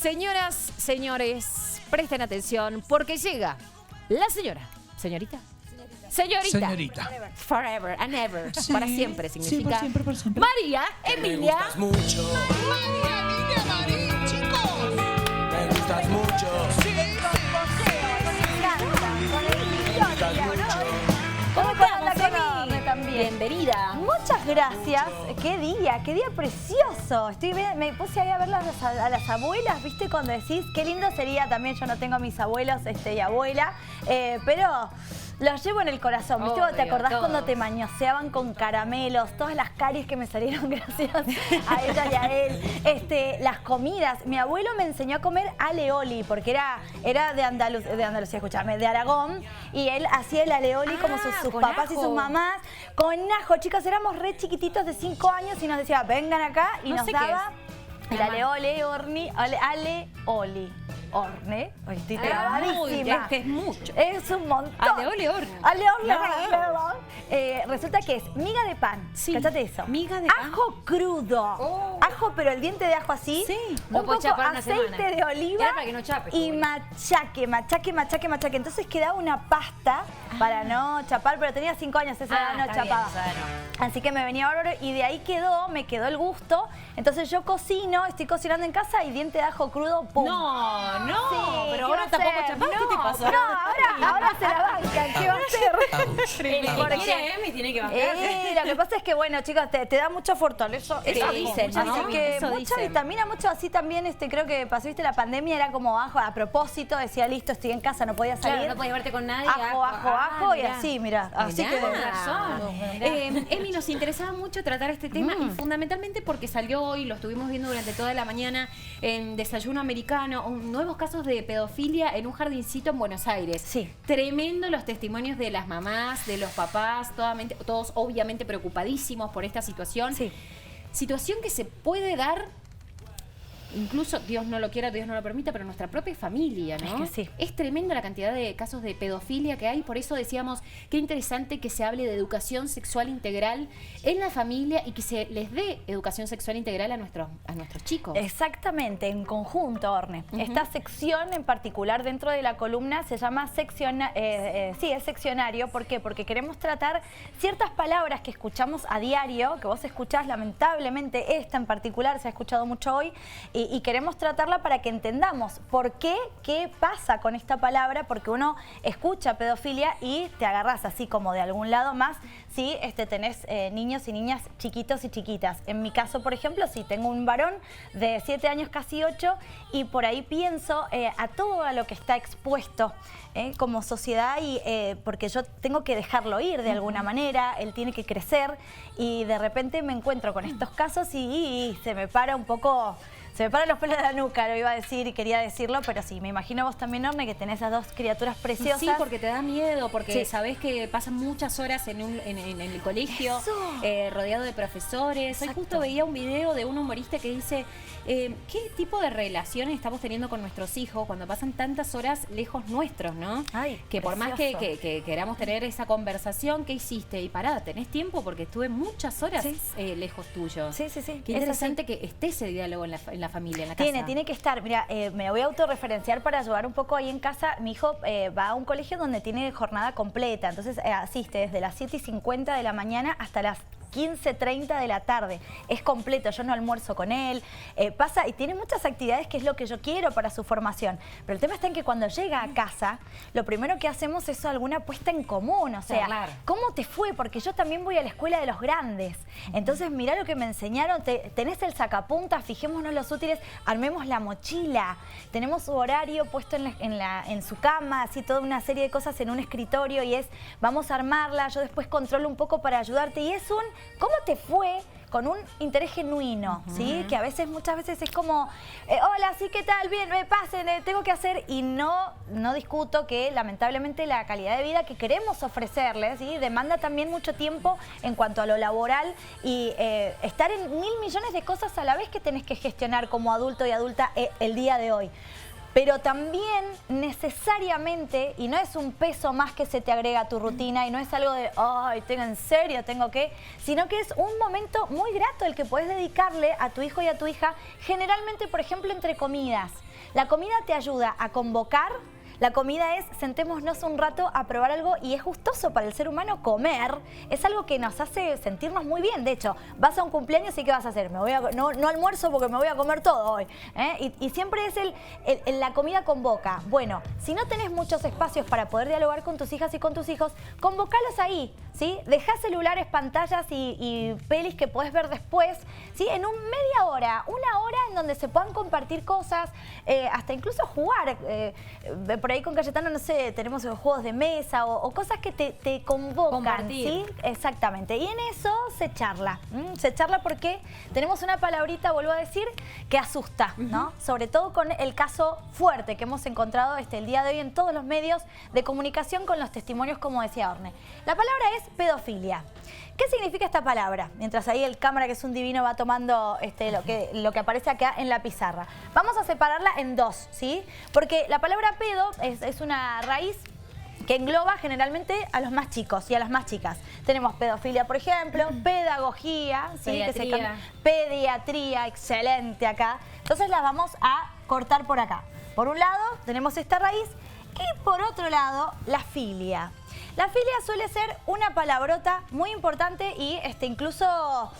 Señoras, señores, presten atención porque llega la señorita. Señorita. Forever and ever. Sí, para siempre significa. Sí, por siempre. María Emilia. Me gustas mucho. Chicos. Me gustas mucho. ¿Cómo estás, Emi? También. Bienvenida. Muchas gracias. Qué día precioso. Me puse ahí a ver a las abuelas, ¿viste? Cuando decís, qué lindo sería también, yo no tengo a mis abuelos y abuela, pero los llevo en el corazón, ¿viste? Obvio, ¿Te acordás todos. cuando te mañoseaban con caramelos? Todas las caries que me salieron gracias a ella y a él. Las comidas. Mi abuelo me enseñó a comer aleoli, porque era de Andalucía, escuchame, de Aragón, y él hacía el aleoli como sus con papás y ajo. sus mamás, con ajo. Chicos, éramos re chiquititos de 5 años y nos decía, vengan acá, y No nos sé qué daba es. el aleoli, horne. Hoy estoy trabadísima. Es que es mucho. Es un montón. Aleoli horne. Resulta que es miga de pan. Sí. Cállate eso. Miga de pan. Ajo crudo. Oh. Ajo, pero el diente de ajo así. Sí. Un Lo podés poco chapar una aceite semana. de oliva. Era para que no chape, Y seguro. machaque. Entonces quedaba una pasta para no chapar, pero tenía 5 años, esa edad no está bien, chapaba. esa edad Así que me venía bárbaro y de ahí me quedó el gusto. Entonces yo estoy cocinando en casa y diente de ajo crudo, ¡pum! No, Sí, pero ¿qué ahora va a tampoco hacer? chapás, ¿qué te pasó? No, ahora se la bancan, ¿qué va a hacer? Porque Emi tiene que bancarse. Lo que pasa es que, bueno, chicas, te da mucha fortaleza. Eso dicen, ¿no? Así que Eso mucha dicen. vitamina, mucho así también, creo que pasó, viste, la pandemia era como ajo, a propósito, decía, listo, estoy en casa, no podía salir. Claro, no podías verte con nadie. Ajo, y mirá. así, mira, así Mirá, que... razón. Emi, nos interesaba mucho tratar este tema y fundamentalmente porque salió hoy, lo estuvimos viendo durante toda la mañana en Desayuno Americano, nuevos casos de pedofilia en un jardincito en Buenos Aires. Sí. Tremendo los testimonios de las mamás, de los papás, todos obviamente preocupadísimos por esta situación. Sí. Situación que se puede dar... Incluso, Dios no lo quiera, Dios no lo permita, pero nuestra propia familia, ¿no? Es que sí. Es tremenda la cantidad de casos de pedofilia que hay, por eso decíamos qué interesante que se hable de educación sexual integral en la familia y que se les dé educación sexual integral a nuestros chicos. Exactamente, en conjunto, Orne. Esta sección en particular dentro de la columna se llama es seccionario. ¿Por qué? Porque queremos tratar ciertas palabras que escuchamos a diario, que vos escuchás, lamentablemente esta en particular se ha escuchado mucho hoy, y queremos tratarla para que entendamos por qué pasa con esta palabra, porque uno escucha pedofilia y te agarrás así como de algún lado más si tenés niños y niñas chiquitos y chiquitas. En mi caso, por ejemplo, sí, tengo un varón de 7 años, casi 8, y por ahí pienso a todo lo que está expuesto como sociedad, y porque yo tengo que dejarlo ir de alguna manera, él tiene que crecer, y de repente me encuentro con estos casos y se me para un poco... Se me paran los pelos de la nuca, lo iba a decir y quería decirlo, pero sí, me imagino vos también, Orne, que tenés esas dos criaturas preciosas. Sí, porque te da miedo, porque Sí. sabés que pasan muchas horas en el colegio, rodeado de profesores. Hoy justo veía un video de un humorista que dice, ¿qué tipo de relaciones estamos teniendo con nuestros hijos cuando pasan tantas horas lejos nuestros, no? Ay, que por más precioso. que queramos tener esa conversación, ¿qué hiciste? Y pará, ¿tenés tiempo? Porque estuve muchas horas Sí. lejos tuyo. Sí. Qué interesante que esté ese diálogo en la familia, en la casa. Tiene que estar. Mira, me voy a autorreferenciar para ayudar un poco ahí en casa. Mi hijo va a un colegio donde tiene jornada completa, entonces asiste desde las 7:50 de la mañana hasta las 15:30 de la tarde. Es completo, yo no almuerzo con él. Pasa y tiene muchas actividades que es lo que yo quiero para su formación. Pero el tema está en que cuando llega a casa, lo primero que hacemos es alguna puesta en común. O sea, Claro. ¿cómo te fue? Porque yo también voy a la escuela de los grandes. Entonces, mirá lo que me enseñaron. Tenés el sacapuntas, fijémonos los útiles, armemos la mochila. Tenemos su horario puesto en su cama, así toda una serie de cosas en un escritorio, y vamos a armarla, yo después controlo un poco para ayudarte, y es ¿cómo te fue? Con un interés genuino, ¿sí? Que muchas veces es como, hola, sí, ¿qué tal? Bien, pasen, tengo que hacer, y no discuto que lamentablemente la calidad de vida que queremos ofrecerles, ¿sí? Demanda también mucho tiempo en cuanto a lo laboral, y estar en 1000 millones de cosas a la vez que tenés que gestionar como adulto y adulta el día de hoy. Pero también necesariamente, y no es un peso más que se te agrega a tu rutina, y no es algo de, ay, en serio, tengo que, sino que es un momento muy grato el que puedes dedicarle a tu hijo y a tu hija, generalmente, por ejemplo, entre comidas. La comida te ayuda a convocar. La comida es, sentémonos un rato a probar algo y es gustoso para el ser humano comer. Es algo que nos hace sentirnos muy bien. De hecho, vas a un cumpleaños y ¿qué vas a hacer? No almuerzo porque me voy a comer todo hoy. Y siempre es la comida convoca. Bueno, si no tenés muchos espacios para poder dialogar con tus hijas y con tus hijos, convocalos ahí, ¿sí? Dejá celulares, pantallas y pelis que podés ver después, ¿sí? En media hora, una hora en donde se puedan compartir cosas, hasta incluso jugar. Por ahí con Cayetano, no sé, tenemos juegos de mesa o cosas que te convocan. Compartir. ¿Sí? Exactamente. Y en eso se charla. Se charla porque tenemos una palabrita, vuelvo a decir, que asusta, ¿no? Sobre todo con el caso fuerte que hemos encontrado el día de hoy en todos los medios de comunicación con los testimonios, como decía Orne. La palabra es pedofilia. ¿Qué significa esta palabra? Mientras ahí el cámara, que es un divino, va tomando lo que aparece acá en la pizarra. Vamos a separarla en dos, ¿sí? Porque la palabra pedo es una raíz que engloba generalmente a los más chicos y a las más chicas. Tenemos pedofilia, por ejemplo, pedagogía, ¿sí? Pediatría, excelente acá. Entonces las vamos a cortar por acá. Por un lado tenemos esta raíz y por otro lado la filia. La filia suele ser una palabrota muy importante y incluso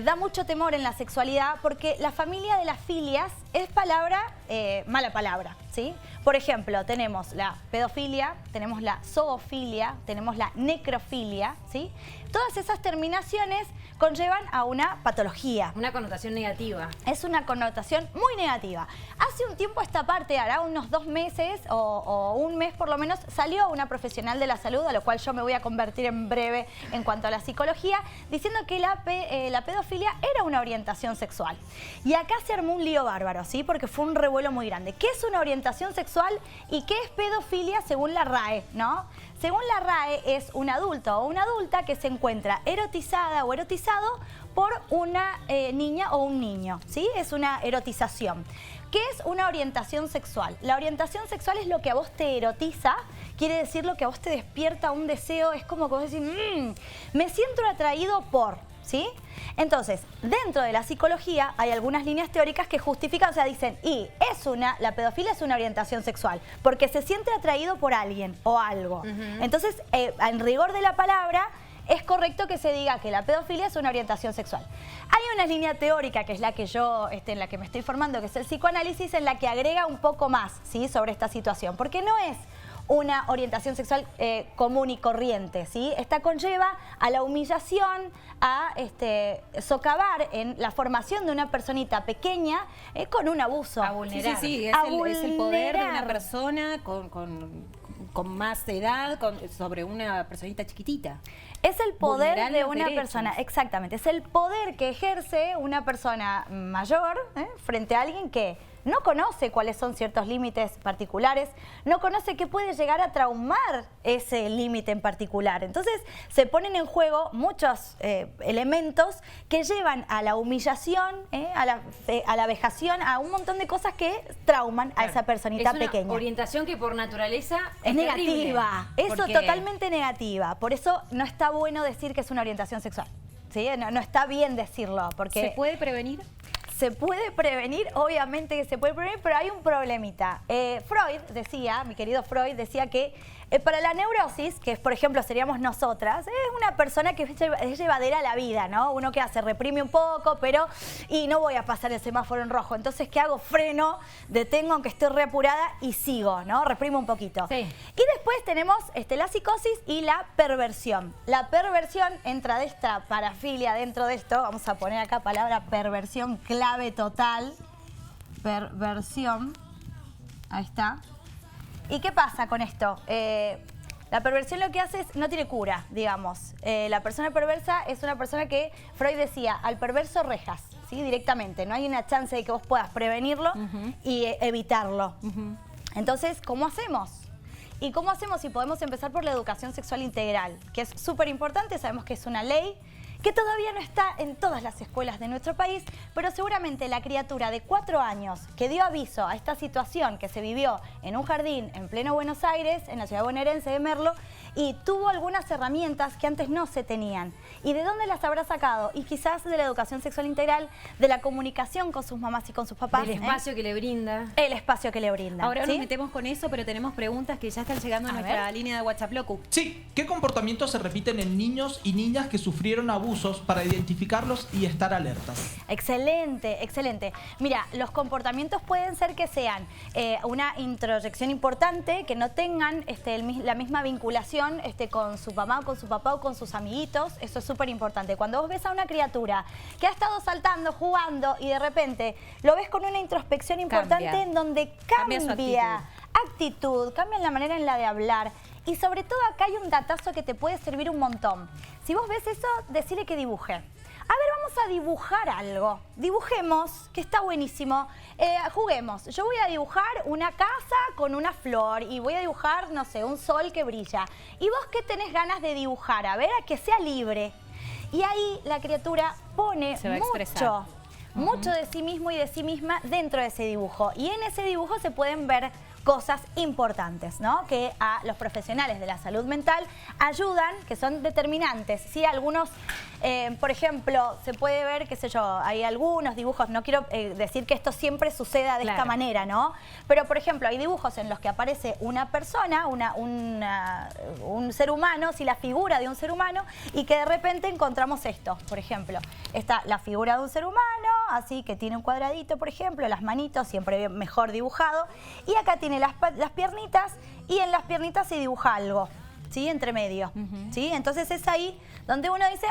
da mucho temor en la sexualidad porque la familia de las filias es mala palabra, ¿sí? Por ejemplo, tenemos la pedofilia, tenemos la zoofilia, tenemos la necrofilia, ¿sí? Todas esas terminaciones conllevan a una patología. Una connotación negativa. Es una connotación muy negativa. Hace un tiempo esta parte, hará unos 2 meses o un mes por lo menos, salió una profesional de la salud, a lo cual yo me voy a convertir en breve en cuanto a la psicología, diciendo que la pedofilia era una orientación sexual. Y acá se armó un lío bárbaro, ¿sí? Porque fue un revuelo muy grande. ¿Qué es una orientación sexual y qué es pedofilia según la RAE, ¿no? Según la RAE es un adulto o una adulta que se encuentra erotizada o erotizado por una niña o un niño, ¿sí? Es una erotización. ¿Qué es una orientación sexual? La orientación sexual es lo que a vos te erotiza, quiere decir lo que a vos te despierta un deseo, es como que vos decís, me siento atraído por, ¿sí? Entonces, dentro de la psicología hay algunas líneas teóricas que justifican, o sea, dicen, la pedofilia es una orientación sexual, porque se siente atraído por alguien o algo. Entonces, en rigor de la palabra, es correcto que se diga que la pedofilia es una orientación sexual. Hay una línea teórica, que es la que yo, en la que me estoy formando, que es el psicoanálisis, en la que agrega un poco más, ¿sí? Sobre esta situación, porque no es una orientación sexual común y corriente, ¿sí? Esta conlleva a la humillación, a socavar en la formación de una personita pequeña con un abuso. A vulnerar. Sí, es el poder de una persona con más edad sobre una personita chiquitita. Es el poder Vulnerar de los una derechos. persona, exactamente. Es el poder que ejerce una persona mayor frente a alguien que no conoce cuáles son ciertos límites particulares, no conoce qué puede llegar a traumar ese límite en particular. Entonces se ponen en juego muchos elementos que llevan a la humillación, a la vejación, a un montón de cosas que trauman a esa personita pequeña. Es una orientación que por naturaleza Es terrible, negativa, eso porque totalmente negativa. Por eso no está bueno decir que es una orientación sexual, ¿sí? No está bien decirlo, porque ¿Se puede prevenir? se puede prevenir, obviamente que se puede prevenir, pero hay un problemita. Freud decía, mi querido Freud, decía que para la neurosis, que por ejemplo seríamos nosotras, es una persona que es llevadera a la vida, ¿no? Uno que hace, reprime un poco, y no voy a pasar el semáforo en rojo. Entonces, ¿qué hago? Freno, detengo aunque estoy reapurada y sigo, ¿no? Reprimo un poquito. Sí. Y después tenemos la psicosis y la perversión. La perversión entra de esta parafilia dentro de esto. Vamos a poner acá palabra perversión, clave total. Perversión. Ahí está. ¿Y qué pasa con esto? La perversión lo que hace es, no tiene cura, digamos. La persona perversa es una persona que, Freud decía, al perverso rejas, ¿sí? Directamente. No hay una chance de que vos puedas prevenirlo y evitarlo. Entonces, ¿cómo hacemos? ¿Y cómo hacemos? Y podemos empezar por la educación sexual integral, que es súper importante. Sabemos que es una ley que todavía no está en todas las escuelas de nuestro país, pero seguramente la criatura de 4 años que dio aviso a esta situación que se vivió en un jardín en pleno Buenos Aires, en la ciudad bonaerense de Merlo, y tuvo algunas herramientas que antes no se tenían. ¿Y de dónde las habrá sacado? Y quizás de la educación sexual integral, de la comunicación con sus mamás y con sus papás. El espacio que le brinda. El espacio que le brinda. Ahora ¿sí? nos metemos con eso, pero tenemos preguntas que ya están llegando a nuestra ver. línea de WhatsApp, Locu. Sí, ¿qué comportamientos se repiten en niños y niñas que sufrieron abusos para identificarlos y estar alertas? Excelente, excelente. Mira, los comportamientos pueden ser que sean una introyección importante, que no tengan la misma vinculación con su mamá o con su papá o con sus amiguitos. Eso es súper importante. Cuando vos ves a una criatura que ha estado saltando, jugando y de repente lo ves con una introspección importante en donde Cambia su cambia actitud, cambia la manera en la de hablar. Y sobre todo acá hay un datazo que te puede servir un montón. Si vos ves eso, decile que dibuje. A ver, vamos a dibujar algo. Dibujemos, que está buenísimo. Juguemos. Yo voy a dibujar una casa con una flor y voy a dibujar, no sé, un sol que brilla. ¿Y vos qué tenés ganas de dibujar? A ver, a que sea libre. Y ahí la criatura pone mucho de sí mismo y de sí misma dentro de ese dibujo. Y en ese dibujo se pueden ver cosas importantes, ¿no? Que a los profesionales de la salud mental ayudan, que son determinantes. Sí, algunos, por ejemplo, se puede ver, qué sé yo, hay algunos dibujos, no quiero decir que esto siempre suceda de esta manera, ¿no? Pero, por ejemplo, hay dibujos en los que aparece una persona, un ser humano, sí, la figura de un ser humano, y que de repente encontramos esto, por ejemplo. Está la figura de un ser humano, así que tiene un cuadradito, por ejemplo, las manitos, siempre mejor dibujado, y acá tiene las piernitas, y en las piernitas se dibuja algo, ¿sí? Entre medio, ¿sí? Entonces es ahí donde uno dice,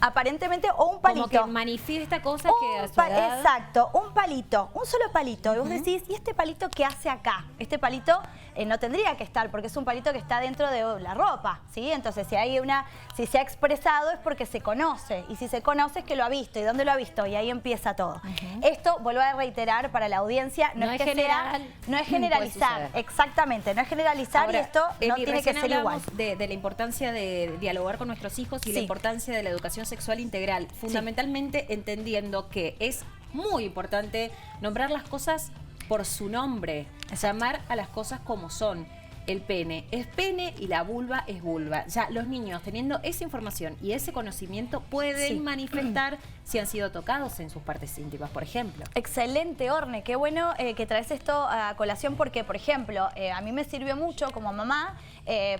aparentemente, o un palito. Como que manifiesta cosas que a su edad... Exacto, un palito, un solo palito. Y vos decís, ¿y este palito qué hace acá? Este palito no tendría que estar, porque es un palito que está dentro de la ropa, ¿sí? Entonces, si se ha expresado es porque se conoce. Y si se conoce es que lo ha visto. ¿Y dónde lo ha visto? Y ahí empieza todo. Esto, vuelvo a reiterar para la audiencia, no es generalizar. Exactamente, no es generalizar. Ahora, y esto no tiene que ser igual. De la importancia de dialogar con nuestros hijos y la importancia de la educación sexual integral, fundamentalmente entendiendo que es muy importante nombrar las cosas por su nombre, llamar a las cosas como son. El pene es pene y la vulva es vulva. Ya los niños, teniendo esa información y ese conocimiento, pueden manifestar si han sido tocados en sus partes íntimas, por ejemplo. Excelente, Orne. Qué bueno que traes esto a colación porque, por ejemplo, a mí me sirvió mucho como mamá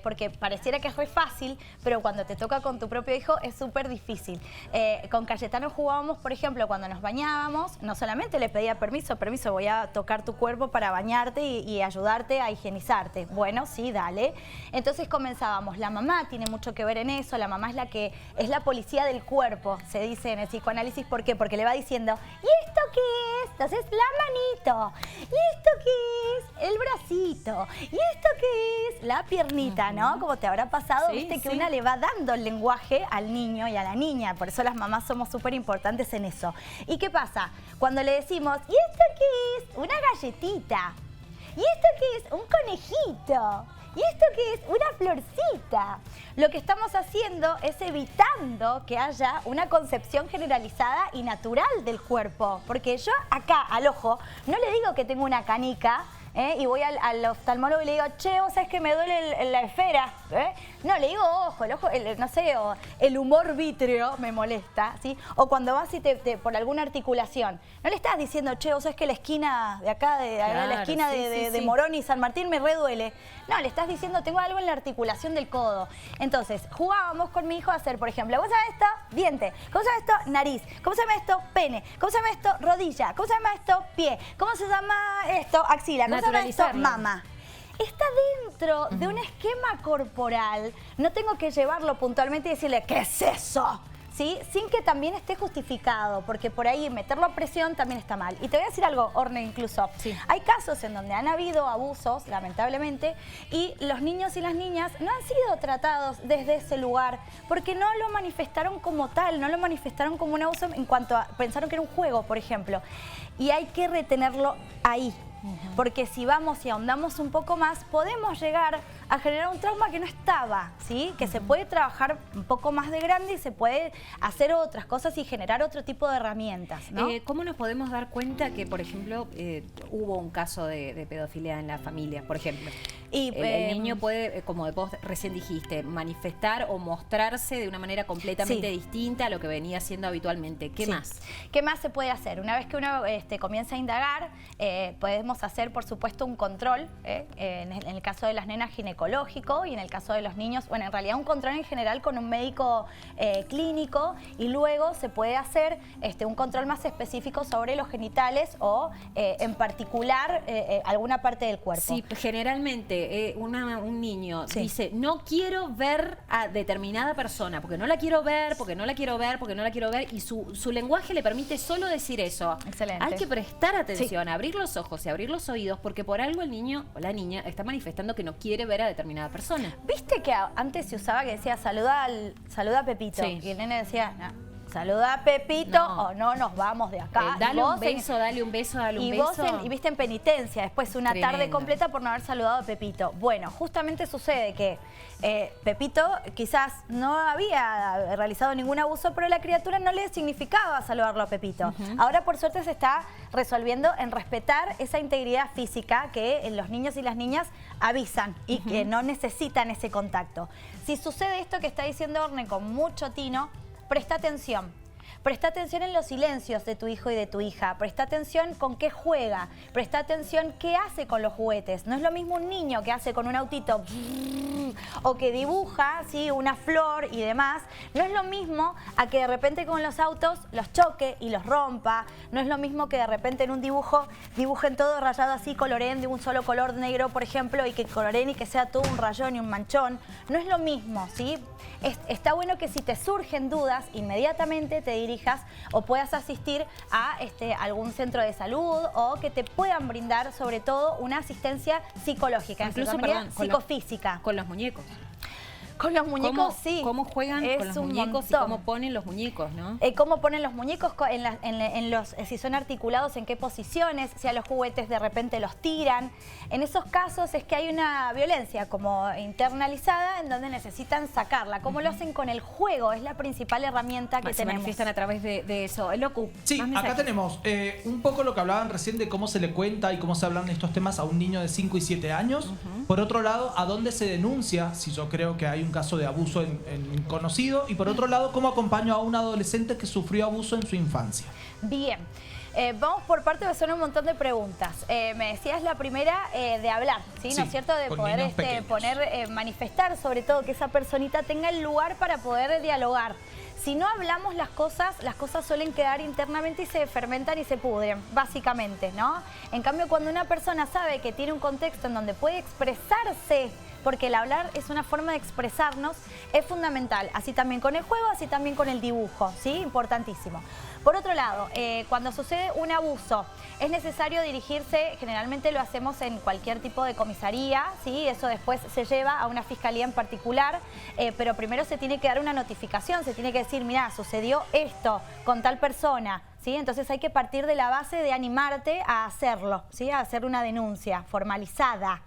porque pareciera que es muy fácil, pero cuando te toca con tu propio hijo es súper difícil. Con Cayetano jugábamos, por ejemplo, cuando nos bañábamos, no solamente le pedía permiso, voy a tocar tu cuerpo para bañarte y ayudarte a higienizarte. Bueno, sí, dale. Entonces comenzábamos. La mamá tiene mucho que ver en eso. La mamá es la que es la policía del cuerpo, se dice en el psicoanálisis. ¿Por qué? Porque le va diciendo, ¿y esto qué es? Entonces, la manito. ¿Y esto qué es? El bracito. ¿Y esto qué es? La piernita, ¿no? Como te habrá pasado, viste que una le va dando el lenguaje al niño y a la niña. Por eso las mamás somos súper importantes en eso. ¿Y qué pasa? Cuando le decimos, ¿y esto qué es? Una galletita. ¿Y esto qué es? Un conejito. ¿Y esto qué es? Una florcita. Lo que estamos haciendo es evitando que haya una concepción generalizada y natural del cuerpo. Porque yo acá, al ojo, no le digo que tengo una canica, y voy al oftalmólogo y le digo, che, vos sabés que me duele la esfera. No, le digo ojo, el ojo, no sé, o el humor vítreo me molesta, ¿sí? O cuando vas y por alguna articulación, no le estás diciendo, che, vos sabés que la esquina de acá, la esquina de Morón y San Martín me reduele. No, le estás diciendo, tengo algo en la articulación del codo. Entonces, jugábamos con mi hijo a hacer, por ejemplo, ¿cómo se llama esto? Diente. ¿Cómo se llama esto? Nariz. ¿Cómo se llama esto? Pene. ¿Cómo se llama esto? Rodilla. ¿Cómo se llama esto? Pie. ¿Cómo se llama esto? Axila. ¿Cómo se llama esto? Mama. Está dentro de un esquema corporal. No tengo que llevarlo puntualmente y decirle, ¿qué es eso? ¿Sí? Sin que también esté justificado, porque por ahí meterlo a presión también está mal. Y te voy a decir algo, Orne, incluso. Hay casos en donde han habido abusos, lamentablemente, y los niños y las niñas no han sido tratados desde ese lugar, porque no lo manifestaron como tal, no lo manifestaron como un abuso en cuanto a, pensaron que era un juego, por ejemplo. Y hay que retenerlo ahí. Porque si vamos y ahondamos un poco más, podemos llegar a generar un trauma que no estaba, ¿sí? Que se puede trabajar un poco más de grande y se puede hacer otras cosas y generar otro tipo de herramientas, ¿no? ¿Cómo nos podemos dar cuenta que, por ejemplo, hubo un caso de pedofilia en la familia, por ejemplo? Y, el niño puede, como vos recién dijiste, manifestar o mostrarse de una manera completamente distinta a lo que venía haciendo habitualmente. ¿Qué más? ¿Qué más se puede hacer? Una vez que uno comienza a indagar, podemos hacer, por supuesto, un control, en el caso de las nenas ginecológico y en el caso de los niños, bueno, en realidad un control en general con un médico clínico, y luego se puede hacer un control más específico sobre los genitales o en particular alguna parte del cuerpo. Sí, generalmente un niño dice, no quiero ver a determinada persona, porque no la quiero ver, porque no la quiero ver, porque no la quiero ver, y su lenguaje le permite solo decir eso. Excelente. Hay que prestar atención, abrir los ojos y abrir los oídos, porque por algo el niño o la niña está manifestando que no quiere ver a determinada persona. ¿Viste que antes se usaba que decía saluda a Pepito? Sí. Y el nene decía, no, saluda a Pepito o no nos vamos de acá. Dale un beso, dale un beso, dale un beso. Y viste en penitencia, después una tarde completa por no haber saludado a Pepito. Bueno, justamente sucede que Pepito quizás no había realizado ningún abuso, pero la criatura no le significaba saludarlo a Pepito. Ahora, por suerte, se está resolviendo en respetar esa integridad física que los niños y las niñas avisan y que no necesitan ese contacto. Si sucede esto que está diciendo Orne con mucho tino, presta atención. Presta atención en los silencios de tu hijo y de tu hija. Presta atención con qué juega. Presta atención qué hace con los juguetes. No es lo mismo un niño que hace con un autito o que dibuja, ¿sí?, una flor y demás. No es lo mismo a que de repente con los autos los choque y los rompa. No es lo mismo que de repente en un dibujo dibujen todo rayado así, coloreen de un solo color negro, por ejemplo, y que coloreen y que sea todo un rayón y un manchón. No es lo mismo, ¿sí? Está bueno que si te surgen dudas, inmediatamente te dirijas o puedas asistir a algún centro de salud o que te puedan brindar, sobre todo, una asistencia psicológica, incluso, psicofísica. Con los muñecos. Con los muñecos, sí. ¿Cómo juegan con los muñecos y cómo ponen los muñecos, no? Cómo ponen los muñecos, si son articulados, en qué posiciones, si a los juguetes de repente los tiran. En esos casos es que hay una violencia como internalizada en donde necesitan sacarla. ¿Cómo lo hacen con el juego? Es la principal herramienta que se tenemos. manifiestan a través de eso. Locu, sí, acá tenemos un poco lo que hablaban recién de cómo se le cuenta y cómo se hablan estos temas a un niño de 5 y 7 años. Por otro lado, a dónde se denuncia, si yo creo que hay un caso de abuso en conocido, y por otro lado, cómo acompaño a un adolescente que sufrió abuso en su infancia. Bien. Vamos por parte, son un montón de preguntas. Me decías la primera de hablar, ¿sí? ¿No es cierto? De poder manifestar, sobre todo, que esa personita tenga el lugar para poder dialogar. Si no hablamos las cosas suelen quedar internamente y se fermentan y se pudren, básicamente, ¿no? En cambio, cuando una persona sabe que tiene un contexto en donde puede expresarse, porque el hablar es una forma de expresarnos, es fundamental. Así también con el juego, así también con el dibujo, ¿sí? Importantísimo. Por otro lado, cuando sucede un abuso, es necesario dirigirse, generalmente lo hacemos en cualquier tipo de comisaría, ¿sí? Eso después se lleva a una fiscalía en particular, pero primero se tiene que dar una notificación, se tiene que decir, mirá, sucedió esto con tal persona, ¿sí? Entonces hay que partir de la base de animarte a hacerlo, ¿sí? A hacer una denuncia formalizada.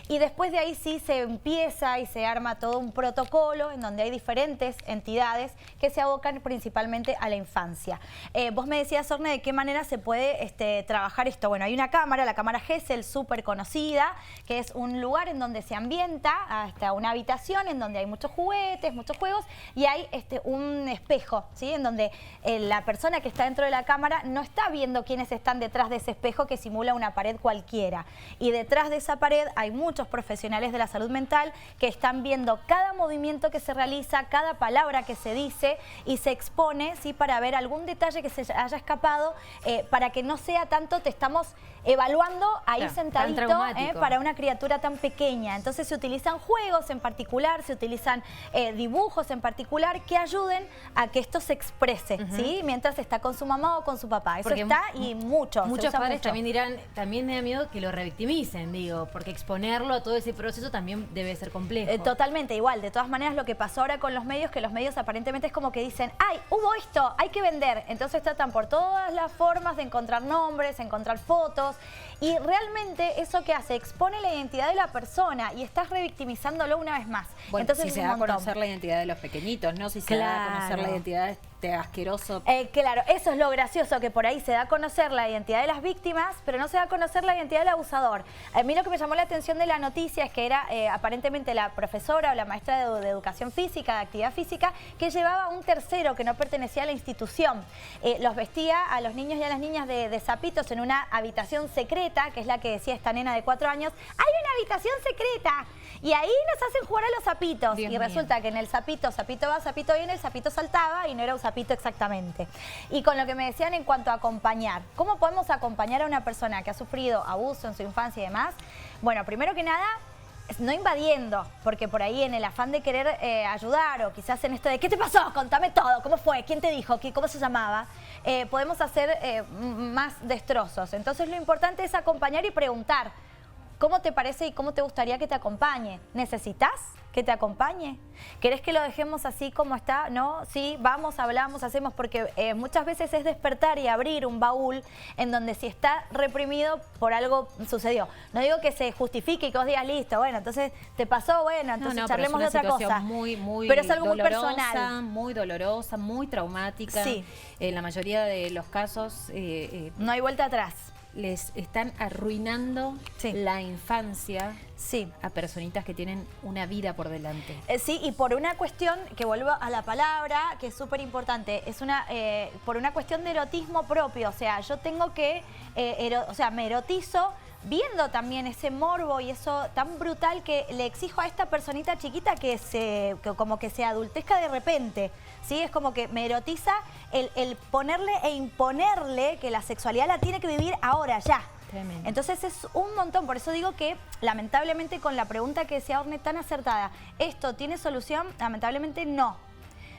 Y después de ahí sí se empieza y se arma todo un protocolo en donde hay diferentes entidades que se abocan principalmente a la infancia. Vos me decías, Orne, de qué manera se puede trabajar esto. Bueno, hay una cámara, la cámara Gesell, súper conocida, que es un lugar en donde se ambienta hasta una habitación en donde hay muchos juguetes, muchos juegos, y hay un espejo, ¿sí? En donde la persona que está dentro de la cámara no está viendo quiénes están detrás de ese espejo que simula una pared cualquiera. Y detrás de esa pared hay muchos profesionales de la salud mental que están viendo cada movimiento que se realiza, cada palabra que se dice y se expone, ¿sí? Para ver algún detalle que se haya escapado, para que no sea tanto, te estamos evaluando ahí sentadito para una criatura tan pequeña. Entonces se utilizan juegos en particular, se utilizan dibujos en particular que ayuden a que esto se exprese, ¿sí? Mientras está con su mamá o con su papá. Eso porque está y muchos padres también dirán, también me da miedo que lo revictimicen, digo, porque exponerlo a todo ese proceso también debe ser complejo. Totalmente, igual. De todas maneras, lo que pasó ahora con los medios, que los medios aparentemente es como que dicen, ¡ay, hubo esto! Hay que vender. Entonces tratan por todas las formas de encontrar nombres, encontrar fotos, abusos. Y realmente eso que hace, expone la identidad de la persona y estás revictimizándolo una vez más. Bueno, entonces si es se un da a montón. conocer la identidad de los pequeñitos, ¿no? Si se da a conocer la identidad de este asqueroso. Claro, eso es lo gracioso, que por ahí se da a conocer la identidad de las víctimas, pero no se da a conocer la identidad del abusador. A mí lo que me llamó la atención de la noticia es que era aparentemente la profesora o la maestra de educación física, de actividad física, que llevaba a un tercero que no pertenecía a la institución. Los vestía a los niños y a las niñas de zapitos en una habitación secreta, que es la que decía esta nena de 4 años. ¡Hay una habitación secreta! Y ahí nos hacen jugar a los zapitos. Dios y mío. resulta que en el zapito va, zapito viene, el zapito saltaba y no era un zapito exactamente. Y con lo que me decían en cuanto a acompañar, ¿cómo podemos acompañar a una persona que ha sufrido abuso en su infancia y demás? Bueno, primero que nada, no invadiendo, porque por ahí en el afán de querer ayudar o quizás en esto de ¿qué te pasó? Contame todo, ¿cómo fue? ¿Quién te dijo? ¿Cómo se llamaba? Podemos hacer más destrozos. Entonces lo importante es acompañar y preguntar. ¿Cómo te parece y cómo te gustaría que te acompañe? ¿Necesitas que te acompañe? ¿Querés que lo dejemos así como está? ¿No? Sí, vamos, hablamos, hacemos, porque muchas veces es despertar y abrir un baúl en donde si está reprimido por algo sucedió. No digo que se justifique y que vos digas, listo, bueno, entonces te pasó, bueno, entonces charlemos de otra cosa. Pero es algo dolorosa, muy personal. muy dolorosa, muy traumática. Sí. En la mayoría de los casos No hay vuelta atrás. les están arruinando Sí. la infancia Sí. a personitas que tienen una vida por delante. Sí, y por una cuestión, que vuelvo a la palabra, que es súper importante, es por una cuestión de erotismo propio, o sea, yo tengo que, me erotizo viendo también ese morbo y eso tan brutal que le exijo a esta personita chiquita que como que se adultezca de repente, ¿sí? Es como que me erotiza el ponerle e imponerle que la sexualidad la tiene que vivir ahora, ya. Tremendo. Entonces es un montón, por eso digo que lamentablemente con la pregunta que decía Orne tan acertada, ¿esto tiene solución? Lamentablemente no.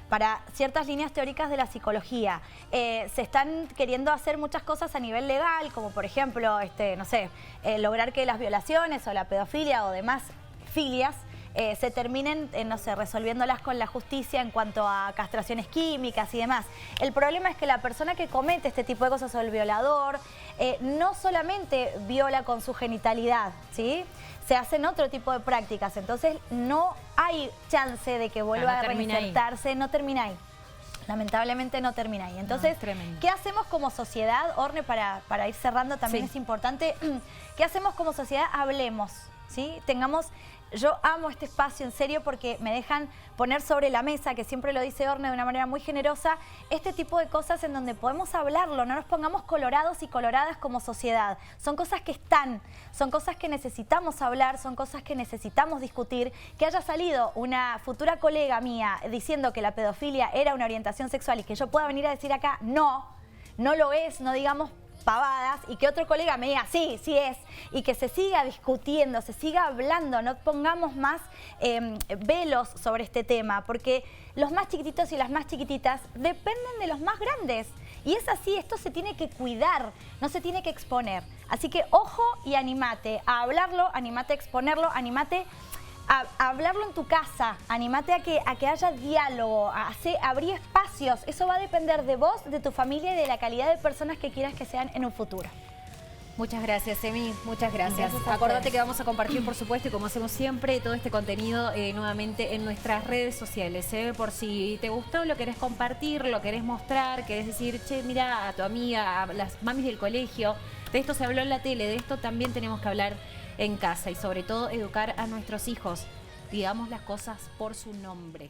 Para ciertas líneas teóricas de la psicología. Se están queriendo hacer muchas cosas a nivel legal, como por ejemplo, no sé, lograr que las violaciones o la pedofilia o demás filias se terminen, no sé, resolviéndolas con la justicia en cuanto a castraciones químicas y demás. El problema es que la persona que comete este tipo de cosas o el violador no solamente viola con su genitalidad, ¿sí? Se hacen otro tipo de prácticas, entonces no hay chance de que vuelva a reinsertarse, no termina ahí. Lamentablemente no termina ahí. Entonces, ¿qué hacemos como sociedad? Orne, para ir cerrando también es importante, ¿qué hacemos como sociedad? Hablemos, ¿sí? Yo amo este espacio en serio porque me dejan poner sobre la mesa, que siempre lo dice Orne de una manera muy generosa, este tipo de cosas en donde podemos hablarlo, no nos pongamos colorados y coloradas como sociedad. Son cosas que están, son cosas que necesitamos hablar, son cosas que necesitamos discutir. Que haya salido una futura colega mía diciendo que la pedofilia era una orientación sexual y que yo pueda venir a decir acá, no lo es, no digamos pavadas, y que otro colega me diga, sí, sí es, y que se siga discutiendo, se siga hablando, no pongamos más velos sobre este tema, porque los más chiquititos y las más chiquititas dependen de los más grandes. Y es así, esto se tiene que cuidar, no se tiene que exponer. Así que ojo y animate a hablarlo, animate a exponerlo, animate a hablarlo en tu casa, animate a que haya diálogo, abrir espacios. Eso va a depender de vos, de tu familia y de la calidad de personas que quieras que sean en un futuro. Muchas gracias, Emi, muchas gracias. Gracias a Acordate ustedes. que vamos a compartir, por supuesto, y como hacemos siempre, todo este contenido nuevamente en nuestras redes sociales. Por si te gustó, lo querés compartir, lo querés mostrar, querés decir, che, mira a tu amiga, a las mamis del colegio. De esto se habló en la tele, de esto también tenemos que hablar en casa y sobre todo educar a nuestros hijos. Digamos las cosas por su nombre.